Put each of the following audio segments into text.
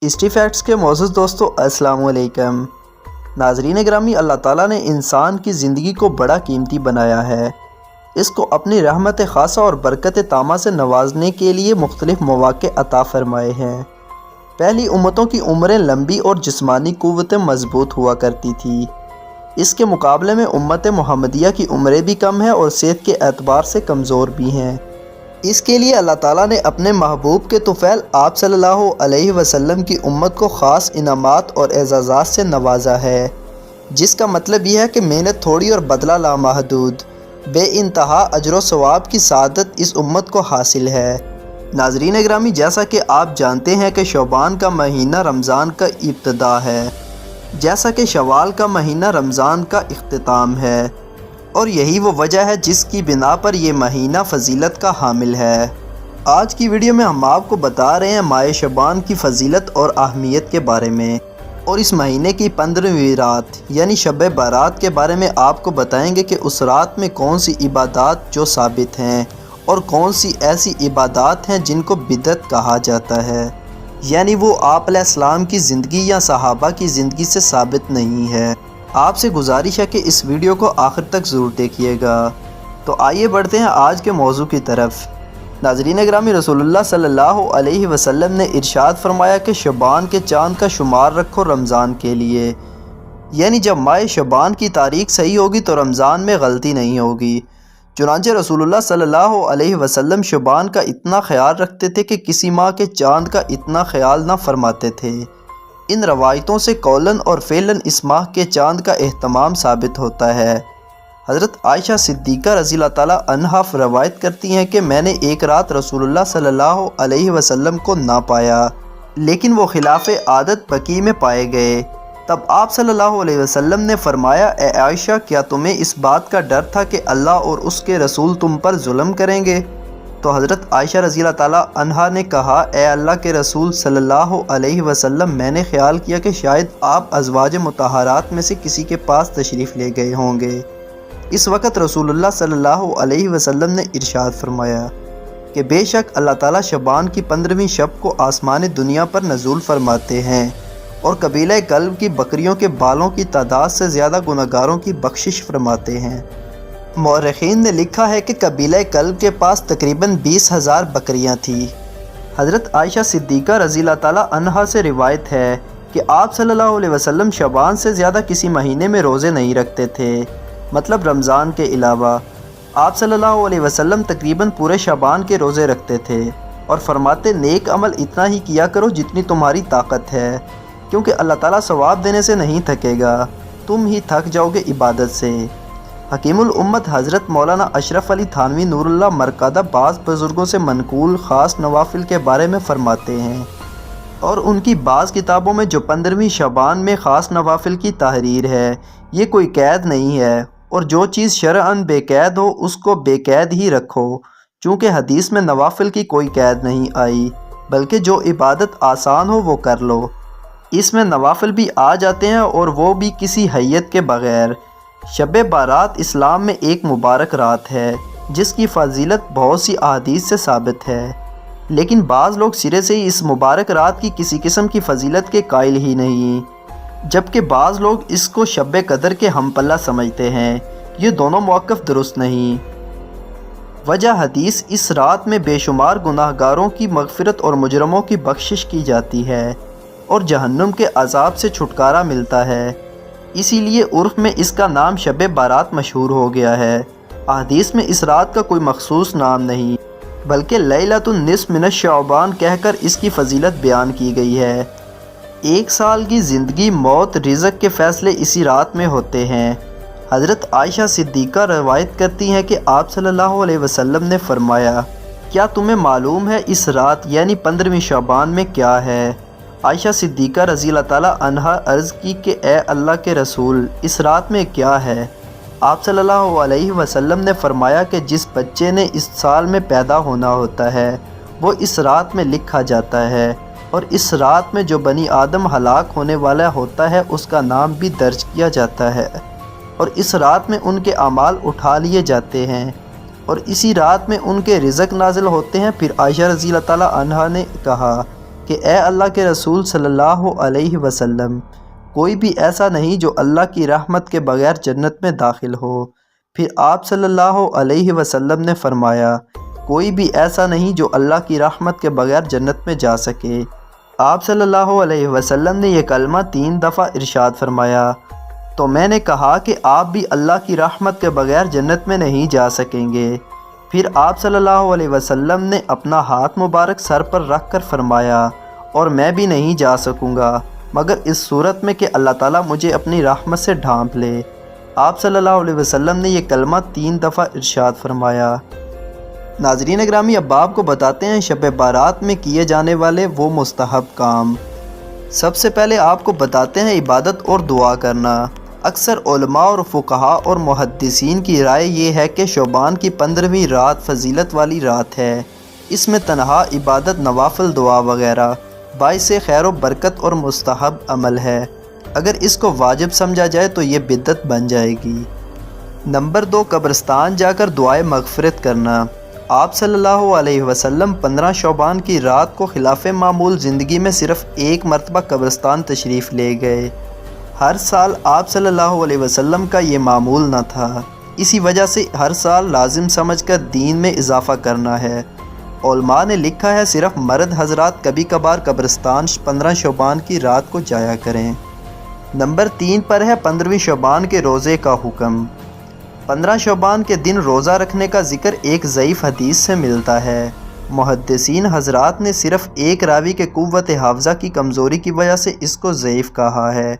History facts کے معزز دوستو السلام علیکم۔ ناظرین گرامی، اللہ تعالیٰ نے انسان کی زندگی کو بڑا قیمتی بنایا ہے۔ اس کو اپنی رحمت خاصہ اور برکت تامہ سے نوازنے کے لیے مختلف مواقع عطا فرمائے ہیں۔ پہلی امتوں کی عمریں لمبی اور جسمانی قوتیں مضبوط ہوا کرتی تھی۔ اس کے مقابلے میں امت محمدیہ کی عمریں بھی کم ہیں اور صحت کے اعتبار سے کمزور بھی ہیں۔ اس کے لیے اللہ تعالیٰ نے اپنے محبوب کے طفیل آپ صلی اللہ علیہ وسلم کی امت کو خاص انعامات اور اعزازات سے نوازا ہے، جس کا مطلب یہ ہے کہ محنت تھوڑی اور بدلہ لامحدود، بے انتہا اجر و ثواب کی سعادت اس امت کو حاصل ہے۔ ناظرین گرامی، جیسا کہ آپ جانتے ہیں کہ شعبان کا مہینہ رمضان کا ابتدا ہے، جیسا کہ شوال کا مہینہ رمضان کا اختتام ہے، اور یہی وہ وجہ ہے جس کی بنا پر یہ مہینہ فضیلت کا حامل ہے۔ آج کی ویڈیو میں ہم آپ کو بتا رہے ہیں ماہ شعبان کی فضیلت اور اہمیت کے بارے میں، اور اس مہینے کی 15ویں رات یعنی شب برات کے بارے میں آپ کو بتائیں گے کہ اس رات میں کون سی عبادات جو ثابت ہیں اور کون سی ایسی عبادات ہیں جن کو بدعت کہا جاتا ہے، یعنی وہ آپ علیہ السلام کی زندگی یا صحابہ کی زندگی سے ثابت نہیں ہے۔ آپ سے گزارش ہے کہ اس ویڈیو کو آخر تک ضرور دیکھیے گا۔ تو آئیے بڑھتے ہیں آج کے موضوع کی طرف۔ ناظرین گرامی، رسول اللہ صلی اللہ علیہ وسلم نے ارشاد فرمایا کہ شعبان کے چاند کا شمار رکھو رمضان کے لیے، یعنی جب ماہ شعبان کی تاریخ صحیح ہوگی تو رمضان میں غلطی نہیں ہوگی۔ چنانچہ رسول اللہ صلی اللہ علیہ وسلم شعبان کا اتنا خیال رکھتے تھے کہ کسی ماہ کے چاند کا اتنا خیال نہ فرماتے تھے۔ ان روایتوں سے قولاً اور فعلاً اس ماہ کے چاند کا اہتمام ثابت ہوتا ہے۔ حضرت عائشہ صدیقہ رضی اللہ تعالیٰ عنہا روایت کرتی ہیں کہ میں نے ایک رات رسول اللہ صلی اللہ علیہ وسلم کو نہ پایا، لیکن وہ خلاف عادت بقیع میں پائے گئے۔ تب آپ صلی اللہ علیہ وسلم نے فرمایا، اے عائشہ، کیا تمہیں اس بات کا ڈر تھا کہ اللہ اور اس کے رسول تم پر ظلم کریں گے؟ تو حضرت عائشہ رضی اللہ تعالیٰ عنہا نے کہا، اے اللہ کے رسول صلی اللہ علیہ وسلم، میں نے خیال کیا کہ شاید آپ ازواج مطہرات میں سے کسی کے پاس تشریف لے گئے ہوں گے۔ اس وقت رسول اللہ صلی اللہ علیہ وسلم نے ارشاد فرمایا کہ بے شک اللہ تعالیٰ شعبان کی 15ویں شب کو آسمان دنیا پر نزول فرماتے ہیں اور قبیلہ کلب کی بکریوں کے بالوں کی تعداد سے زیادہ گنہگاروں کی بخشش فرماتے ہیں۔ مورخین نے لکھا ہے کہ قبیلہ کلب کے پاس تقریباً 20,000 بکریاں تھیں۔ حضرت عائشہ صدیقہ رضی اللہ تعالیٰ عنہا سے روایت ہے کہ آپ صلی اللہ علیہ وسلم شعبان سے زیادہ کسی مہینے میں روزے نہیں رکھتے تھے، مطلب رمضان کے علاوہ۔ آپ صلی اللہ علیہ وسلم تقریباً پورے شعبان کے روزے رکھتے تھے اور فرماتے، نیک عمل اتنا ہی کیا کرو جتنی تمہاری طاقت ہے، کیونکہ اللہ تعالیٰ ثواب دینے سے نہیں تھکے گا، تم ہی تھک جاؤ گے عبادت سے۔ حکیم الامت حضرت مولانا اشرف علی تھانوی نور اللہ مرکزہ بعض بزرگوں سے منقول خاص نوافل کے بارے میں فرماتے ہیں، اور ان کی بعض کتابوں میں جو 15ویں شعبان میں خاص نوافل کی تحریر ہے، یہ کوئی قید نہیں ہے، اور جو چیز شرعاً بے قید ہو اس کو بے قید ہی رکھو، چونکہ حدیث میں نوافل کی کوئی قید نہیں آئی، بلکہ جو عبادت آسان ہو وہ کر لو۔ اس میں نوافل بھی آ جاتے ہیں اور وہ بھی کسی حیت کے بغیر۔ شب بارات اسلام میں ایک مبارک رات ہے جس کی فضیلت بہت سی احادیث سے ثابت ہے، لیکن بعض لوگ سرے سے ہی اس مبارک رات کی کسی قسم کی فضیلت کے قائل ہی نہیں، جبکہ بعض لوگ اس کو شب قدر کے ہم پلہ سمجھتے ہیں۔ یہ دونوں موقف درست نہیں۔ وجہ حدیث، اس رات میں بے شمار گناہ گاروں کی مغفرت اور مجرموں کی بخشش کی جاتی ہے اور جہنم کے عذاب سے چھٹکارا ملتا ہے، اسی لیے عرف میں اس کا نام شب بارات مشہور ہو گیا ہے۔ احادیث میں اس رات کا کوئی مخصوص نام نہیں، بلکہ لیلۃ النصف من شعبان کہہ کر اس کی فضیلت بیان کی گئی ہے۔ ایک سال کی زندگی، موت، رزق کے فیصلے اسی رات میں ہوتے ہیں۔ حضرت عائشہ صدیقہ روایت کرتی ہیں کہ آپ صلی اللہ علیہ وسلم نے فرمایا، کیا تمہیں معلوم ہے اس رات یعنی 15ویں شعبان میں کیا ہے؟ عائشہ صدیقہ رضی اللہ تعالیٰ عنہا عرض کی کہ اے اللہ کے رسول، اس رات میں کیا ہے؟ آپ صلی اللہ علیہ وسلم نے فرمایا کہ جس بچے نے اس سال میں پیدا ہونا ہوتا ہے وہ اس رات میں لکھا جاتا ہے، اور اس رات میں جو بنی آدم ہلاک ہونے والا ہوتا ہے اس کا نام بھی درج کیا جاتا ہے، اور اس رات میں ان کے اعمال اٹھا لیے جاتے ہیں، اور اسی رات میں ان کے رزق نازل ہوتے ہیں۔ پھر عائشہ رضی اللہ تعالیٰ عنہا نے کہا کہ اے اللہ کے رسول صلی اللہ علیہ وسلم، کوئی بھی ایسا نہیں جو اللہ کی رحمت کے بغیر جنت میں داخل ہو۔ پھر آپ صلی اللہ علیہ وسلم نے فرمایا، کوئی بھی ایسا نہیں جو اللہ کی رحمت کے بغیر جنت میں جا سکے۔ آپ صلی اللہ علیہ وسلم نے یہ کلمہ 3 دفعہ ارشاد فرمایا تو میں نے کہا کہ آپ بھی اللہ کی رحمت کے بغیر جنت میں نہیں جا سکیں گے۔ پھر آپ صلی اللہ علیہ وسلم نے اپنا ہاتھ مبارک سر پر رکھ کر فرمایا، اور میں بھی نہیں جا سکوں گا مگر اس صورت میں کہ اللہ تعالیٰ مجھے اپنی رحمت سے ڈھانپ لے۔ آپ صلی اللہ علیہ وسلم نے یہ کلمہ 3 دفعہ ارشاد فرمایا۔ ناظرین اکرامی، اب آپ کو بتاتے ہیں شب بارات میں کیے جانے والے وہ مستحب کام۔ سب سے پہلے آپ کو بتاتے ہیں عبادت اور دعا کرنا۔ اکثر علماء اور فقہاء اور محدثین کی رائے یہ ہے کہ شعبان کی 15ویں رات فضیلت والی رات ہے۔ اس میں تنہا عبادت، نوافل، دعا وغیرہ باعث خیر و برکت اور مستحب عمل ہے۔ اگر اس کو واجب سمجھا جائے تو یہ بدعت بن جائے گی۔ نمبر 2، قبرستان جا کر دعائے مغفرت کرنا۔ آپ صلی اللہ علیہ وسلم 15 شعبان کی رات کو خلاف معمول زندگی میں صرف 1 مرتبہ قبرستان تشریف لے گئے۔ ہر سال آپ صلی اللہ علیہ وسلم کا یہ معمول نہ تھا، اسی وجہ سے ہر سال لازم سمجھ کر دین میں اضافہ کرنا ہے۔ علماء نے لکھا ہے صرف مرد حضرات کبھی کبھار قبرستان 15 شعبان کی رات کو جایا کریں۔ نمبر 3 پر ہے 15ویں شعبان کے روزے کا حکم۔ 15 شعبان کے دن روزہ رکھنے کا ذکر ایک ضعیف حدیث سے ملتا ہے۔ محدثین حضرات نے صرف ایک راوی کے قوت حافظہ کی کمزوری کی وجہ سے اس کو ضعیف کہا ہے۔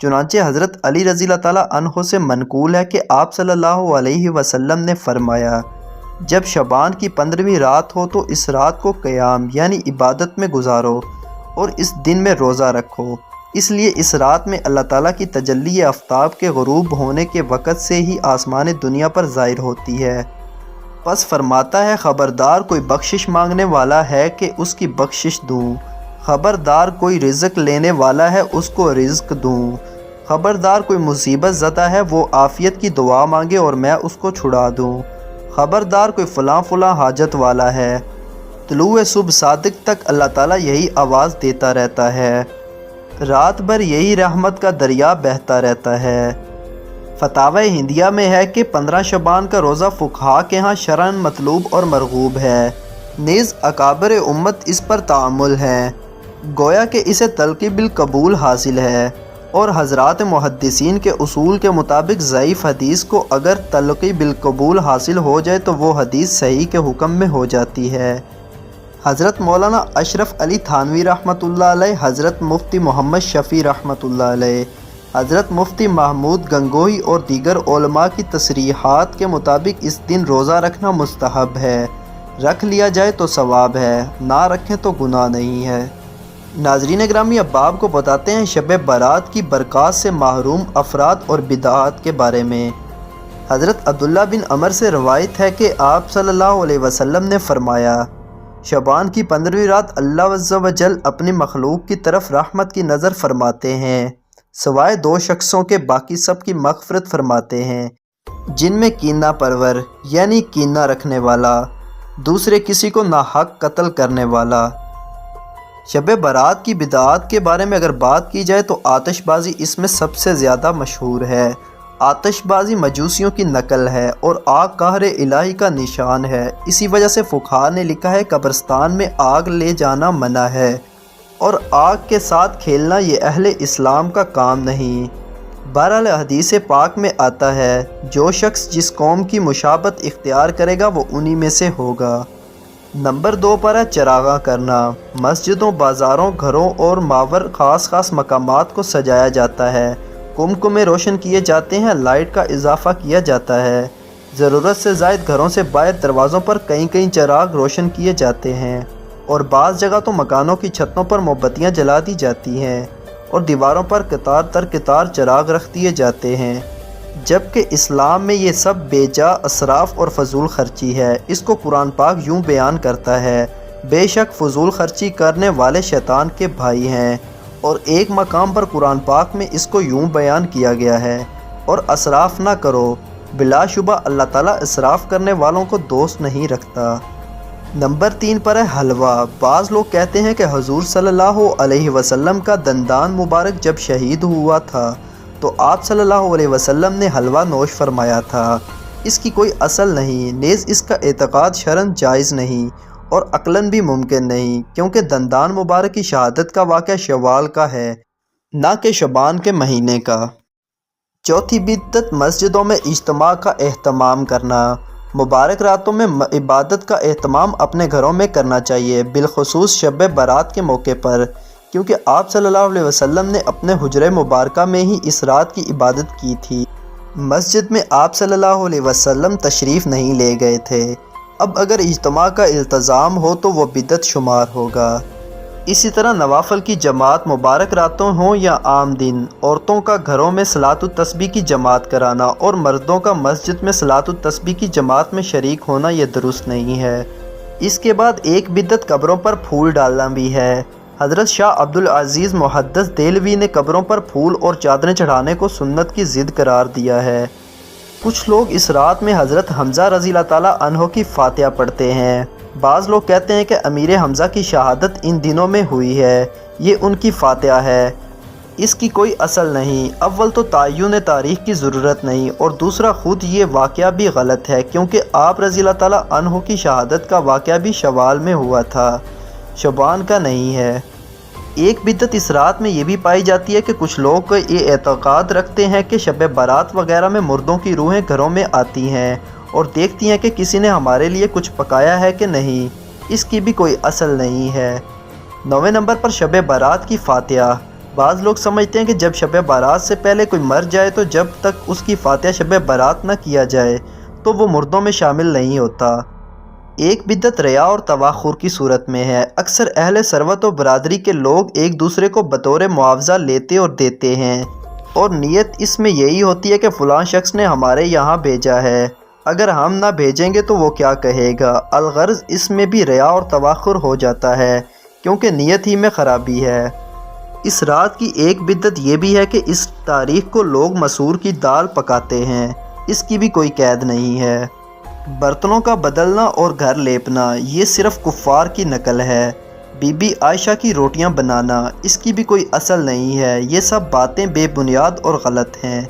چنانچہ حضرت علی رضی اللہ تعالیٰ عنہ سے منقول ہے کہ آپ صلی اللہ علیہ وسلم نے فرمایا، جب شعبان کی 15ویں رات ہو تو اس رات کو قیام یعنی عبادت میں گزارو اور اس دن میں روزہ رکھو، اس لیے اس رات میں اللہ تعالیٰ کی تجلی آفتاب کے غروب ہونے کے وقت سے ہی آسمان دنیا پر ظاہر ہوتی ہے۔ پس فرماتا ہے، خبردار کوئی بخشش مانگنے والا ہے کہ اس کی بخشش دوں، خبردار کوئی رزق لینے والا ہے اس کو رزق دوں، خبردار کوئی مصیبت زدہ ہے وہ عافیت کی دعا مانگے اور میں اس کو چھڑا دوں، خبردار کوئی فلاں فلاں حاجت والا ہے۔ طلوع صبح صادق تک اللہ تعالیٰ یہی آواز دیتا رہتا ہے، رات بھر یہی رحمت کا دریا بہتا رہتا ہے۔ فتاوی ہندیہ میں ہے کہ 15 شعبان کا روزہ فقہاء کے ہاں شرعاً مطلوب اور مرغوب ہے، نیز اکابر امت اس پر تعامل ہیں، گویا کہ اسے تلقی بالقبول حاصل ہے، اور حضرات محدثین کے اصول کے مطابق ضعیف حدیث کو اگر تلقی بالقبول حاصل ہو جائے تو وہ حدیث صحیح کے حکم میں ہو جاتی ہے۔ حضرت مولانا اشرف علی تھانوی رحمۃ اللہ علیہ، حضرت مفتی محمد شفیع رحمۃ اللہ علیہ، حضرت مفتی محمود گنگوہی اور دیگر علماء کی تصریحات کے مطابق اس دن روزہ رکھنا مستحب ہے، رکھ لیا جائے تو ثواب ہے، نہ رکھیں تو گناہ نہیں ہے۔ ناظرین اکرامی، اب آپ کو بتاتے ہیں شب برات کی برکات سے محروم افراد اور بدعات کے بارے میں۔ حضرت عبداللہ بن عمر سے روایت ہے کہ آپ صلی اللہ علیہ وسلم نے فرمایا، شعبان کی 15ویں رات اللہ عز و جل اپنی مخلوق کی طرف رحمت کی نظر فرماتے ہیں، سوائے 2 شخصوں کے باقی سب کی مغفرت فرماتے ہیں، جن میں کینہ پرور یعنی کینہ رکھنے والا، دوسرے کسی کو ناحق قتل کرنے والا۔ شب برات کی بدعات کے بارے میں اگر بات کی جائے تو آتش بازی اس میں سب سے زیادہ مشہور ہے۔ آتش بازی مجوسیوں کی نقل ہے اور آگ قہر الہی کا نشان ہے، اسی وجہ سے فقہاء نے لکھا ہے قبرستان میں آگ لے جانا منع ہے اور آگ کے ساتھ کھیلنا یہ اہل اسلام کا کام نہیں۔ بہرحال حدیث پاک میں آتا ہے، جو شخص جس قوم کی مشابہت اختیار کرے گا وہ انہی میں سے ہوگا۔ نمبر 2 پر ہے چراغاں کرنا۔ مسجدوں، بازاروں، گھروں اور ماور خاص مقامات کو سجایا جاتا ہے، کمکمے روشن کیے جاتے ہیں، لائٹ کا اضافہ کیا جاتا ہے، ضرورت سے زائد گھروں سے باہر دروازوں پر کئی چراغ روشن کیے جاتے ہیں، اور بعض جگہ تو مکانوں کی چھتوں پر موم بتیاں جلا دی جاتی ہیں اور دیواروں پر قطار در قطار چراغ رکھ دیے جاتے ہیں، جبکہ اسلام میں یہ سب بے جا اسراف اور فضول خرچی ہے۔ اس کو قرآن پاک یوں بیان کرتا ہے، بے شک فضول خرچی کرنے والے شیطان کے بھائی ہیں، اور ایک مقام پر قرآن پاک میں اس کو یوں بیان کیا گیا ہے، اور اسراف نہ کرو، بلا شبہ اللہ تعالیٰ اسراف کرنے والوں کو دوست نہیں رکھتا۔ نمبر 3 پر ہے حلوہ۔ بعض لوگ کہتے ہیں کہ حضور صلی اللہ علیہ وسلم کا دندان مبارک جب شہید ہوا تھا تو آپ صلی اللہ علیہ وسلم نے حلوہ نوش فرمایا تھا۔ اس کی کوئی اصل نہیں، نیز اس کا اعتقاد شرعاً جائز نہیں اور عقلاً بھی ممکن نہیں، کیونکہ دندان مبارک کی شہادت کا واقعہ شوال کا ہے، نہ کہ شعبان کے مہینے کا۔ چوتھی بدعت مسجدوں میں اجتماع کا اہتمام کرنا۔ مبارک راتوں میں عبادت کا اہتمام اپنے گھروں میں کرنا چاہیے، بالخصوص شب برات کے موقع پر، کیونکہ آپ صلی اللہ علیہ وسلم نے اپنے حجرہ مبارکہ میں ہی اس رات کی عبادت کی تھی۔ مسجد میں آپ صلی اللہ علیہ وسلم تشریف نہیں لے گئے تھے۔ اب اگر اجتماع کا التزام ہو تو وہ بدعت شمار ہوگا۔ اسی طرح نوافل کی جماعت مبارک راتوں ہوں یا عام دن، عورتوں کا گھروں میں صلاۃ التسبیح کی جماعت کرانا اور مردوں کا مسجد میں صلاۃ التسبیح کی جماعت میں شریک ہونا یہ درست نہیں ہے۔ اس کے بعد ایک بدعت قبروں پر پھول ڈالنا بھی ہے۔ حضرت شاہ عبدالعزیز محدث دہلوی نے قبروں پر پھول اور چادریں چڑھانے کو سنت کی ضد قرار دیا ہے۔ کچھ لوگ اس رات میں حضرت حمزہ رضی اللہ تعالیٰ عنہ کی فاتحہ پڑھتے ہیں۔ بعض لوگ کہتے ہیں کہ امیر حمزہ کی شہادت ان دنوں میں ہوئی ہے، یہ ان کی فاتحہ ہے۔ اس کی کوئی اصل نہیں۔ اول تو تعین تاریخ کی ضرورت نہیں، اور دوسرا خود یہ واقعہ بھی غلط ہے، کیونکہ آپ رضی اللہ تعالیٰ عنہ کی شہادت کا واقعہ بھی شوال میں ہوا تھا، شعبان کا نہیں ہے۔ ایک بدعت اس رات میں یہ بھی پائی جاتی ہے کہ کچھ لوگ یہ اعتقاد رکھتے ہیں کہ شب برات وغیرہ میں مردوں کی روحیں گھروں میں آتی ہیں اور دیکھتی ہیں کہ کسی نے ہمارے لیے کچھ پکایا ہے کہ نہیں۔ اس کی بھی کوئی اصل نہیں ہے۔ 9ویں نمبر پر شب برات کی فاتحہ۔ بعض لوگ سمجھتے ہیں کہ جب شب برات سے پہلے کوئی مر جائے تو جب تک اس کی فاتحہ شب برات نہ کیا جائے تو وہ مردوں میں شامل نہیں ہوتا۔ ایک بدعت ریا اور تواخر کی صورت میں ہے۔ اکثر اہل ثروت و برادری کے لوگ ایک دوسرے کو بطور معاوضہ لیتے اور دیتے ہیں، اور نیت اس میں یہی ہوتی ہے کہ فلاں شخص نے ہمارے یہاں بھیجا ہے، اگر ہم نہ بھیجیں گے تو وہ کیا کہے گا۔ الغرض اس میں بھی ریا اور تواخر ہو جاتا ہے، کیونکہ نیت ہی میں خرابی ہے۔ اس رات کی ایک بدعت یہ بھی ہے کہ اس تاریخ کو لوگ مسور کی دال پکاتے ہیں، اس کی بھی کوئی قید نہیں ہے۔ برتنوں کا بدلنا اور گھر لیپنا یہ صرف کفار کی نقل ہے۔ بی بی عائشہ کی روٹیاں بنانا، اس کی بھی کوئی اصل نہیں ہے۔ یہ سب باتیں بے بنیاد اور غلط ہیں۔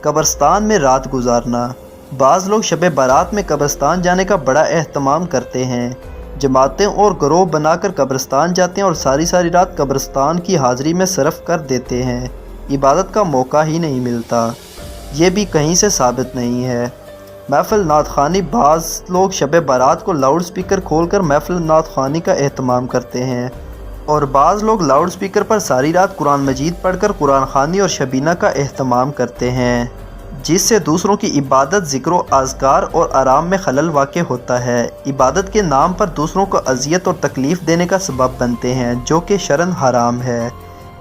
قبرستان میں رات گزارنا۔ بعض لوگ شب برات میں قبرستان جانے کا بڑا اہتمام کرتے ہیں، جماعتیں اور گروہ بنا کر قبرستان جاتے ہیں اور ساری رات قبرستان کی حاضری میں صرف کر دیتے ہیں۔ عبادت کا موقع ہی نہیں ملتا، یہ بھی کہیں سے ثابت نہیں ہے۔ محفل نعت خوانی۔ بعض لوگ شب برات کو لاؤڈ سپیکر کھول کر محفل نعت خوانی کا اہتمام کرتے ہیں، اور بعض لوگ لاؤڈ سپیکر پر ساری رات قرآن مجید پڑھ کر قرآن خوانی اور شبینہ کا اہتمام کرتے ہیں، جس سے دوسروں کی عبادت، ذکر و اذکار اور آرام میں خلل واقع ہوتا ہے۔ عبادت کے نام پر دوسروں کو اذیت اور تکلیف دینے کا سبب بنتے ہیں، جو کہ شرعاً حرام ہے۔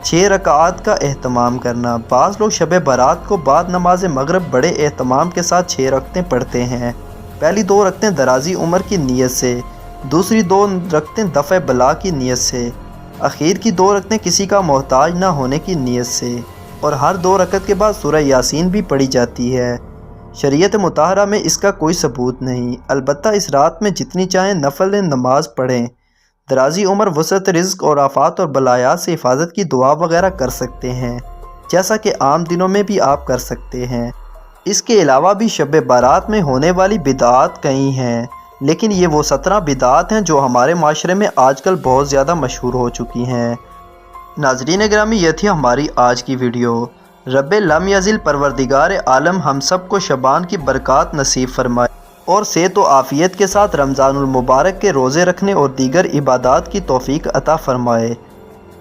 6 رکعات کا اہتمام کرنا۔ بعض لوگ شب برات کو بعد نماز مغرب بڑے اہتمام کے ساتھ 6 رکعتیں پڑھتے ہیں۔ پہلی 2 رکعتیں دراز عمر کی نیت سے، دوسری 2 رکعتیں دفع بلا کی نیت سے، اخیر کی 2 رکعتیں کسی کا محتاج نہ ہونے کی نیت سے، اور ہر 2 رکعت کے بعد سورہ یاسین بھی پڑھی جاتی ہے۔ شریعت مطہرہ میں اس کا کوئی ثبوت نہیں، البتہ اس رات میں جتنی چاہیں نفل نماز پڑھیں۔ درازی عمر، وسعت رزق اور آفات اور بلایات سے حفاظت کی دعا وغیرہ کر سکتے ہیں، جیسا کہ عام دنوں میں بھی آپ کر سکتے ہیں۔ اس کے علاوہ بھی شب برات میں ہونے والی بدعات کئی ہیں، لیکن یہ وہ 17 بدعات ہیں جو ہمارے معاشرے میں آج کل بہت زیادہ مشہور ہو چکی ہیں۔ ناظرین گرامی، یہ تھی ہماری آج کی ویڈیو۔ رب لم یزل پروردگار عالم ہم سب کو شعبان کی برکات نصیب فرمائے اور صحت و عافیت کے ساتھ رمضان المبارک کے روزے رکھنے اور دیگر عبادات کی توفیق عطا فرمائے،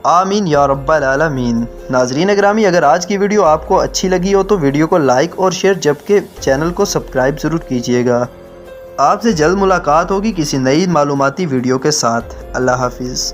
آمین یا رب العالمین۔ ناظرین گرامی، اگر آج کی ویڈیو آپ کو اچھی لگی ہو تو ویڈیو کو لائک اور شیئر، جبکہ چینل کو سبسکرائب ضرور کیجیے گا۔ آپ سے جلد ملاقات ہوگی کسی نئی معلوماتی ویڈیو کے ساتھ۔ اللہ حافظ۔